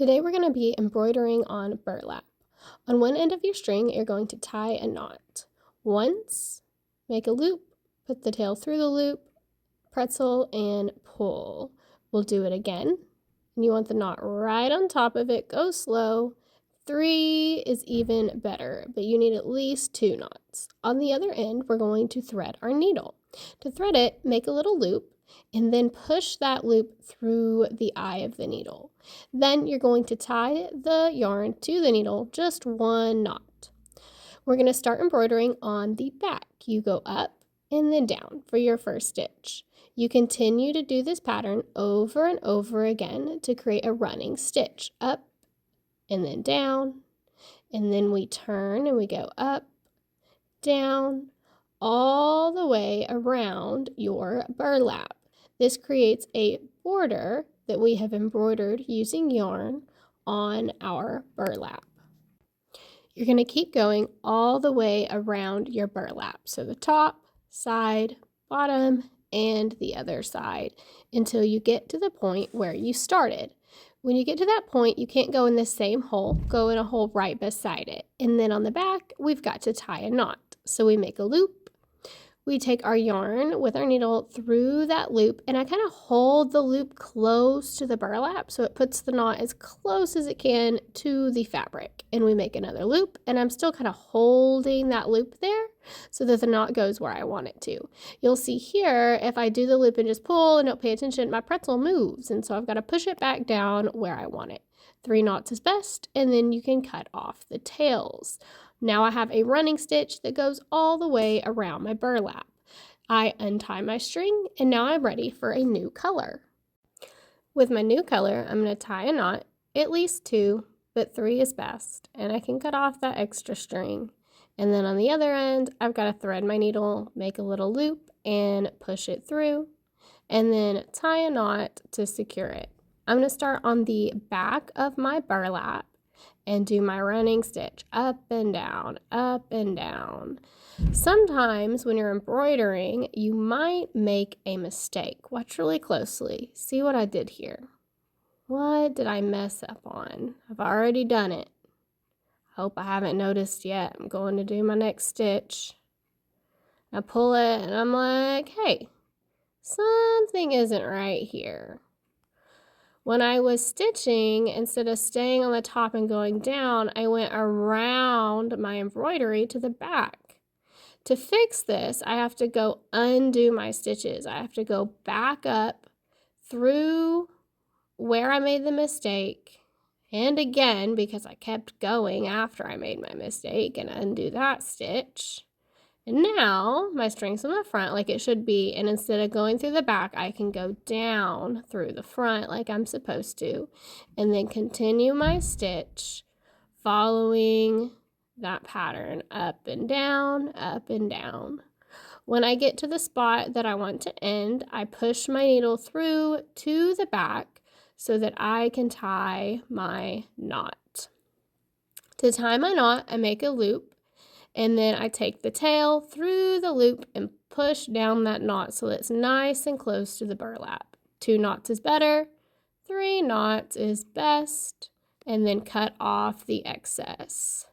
Today we're going to be embroidering on burlap. On one end of your string, you're going to tie a knot. Once, make a loop, put the tail through the loop, pretzel, and pull. We'll do it again. And you want the knot right on top of it. Go slow. 3 is even better, but you need at least 2 knots. On the other end, we're going to thread our needle. To thread it, make a little loop and then push that loop through the eye of the needle. Then you're going to tie the yarn to the needle, just 1 knot. We're going to start embroidering on the back. You go up and then down for your first stitch. You continue to do this pattern over and over again to create a running stitch. Up and then down, and then we turn and we go up, down, all the way around your burlap. This creates a border that we have embroidered using yarn on our burlap. You're going to keep going all the way around your burlap. So the top, side, bottom, and the other side until you get to the point where you started. When you get to that point, you can't go in the same hole, go in a hole right beside it. And then on the back, we've got to tie a knot. So we make a loop. We take our yarn with our needle through that loop, and I kind of hold the loop close to the burlap so it puts the knot as close as it can to the fabric. And we make another loop, and I'm still kind of holding that loop there so that the knot goes where I want it to. You'll see here, if I do the loop and just pull and don't pay attention, my pretzel moves, and so I've got to push it back down where I want it. 3 knots is best, and then you can cut off the tails. Now I have a running stitch that goes all the way around my burlap. I untie my string, and now I'm ready for a new color. With my new color, I'm going to tie a knot, at least 2, but 3 is best, and I can cut off that extra string. And then on the other end, I've got to thread my needle, make a little loop, and push it through, and then tie a knot to secure it. I'm going to start on the back of my burlap and do my running stitch up and down, up and down. Sometimes when you're embroidering, you might make a mistake. Watch really closely. See what I did here. What did I mess up on? I've already done it. Hope I haven't noticed yet. I'm going to do my next stitch. I pull it and I'm like, hey, something isn't right here. When I was stitching, instead of staying on the top and going down, I went around my embroidery to the back. To fix this, I have to go undo my stitches. I have to go back up through where I made the mistake, and again, because I kept going after I made my mistake, and undo that stitch. And now my string's on the front like it should be, and instead of going through the back, I can go down through the front like I'm supposed to, and then continue my stitch following that pattern up and down, up and down. When I get to the spot that I want to end, I push my needle through to the back so that I can tie my knot. To tie my knot, I make a loop, and then I take the tail through the loop and push down that knot so it's nice and close to the burlap. 2 knots is better, 3 knots is best, and then cut off the excess.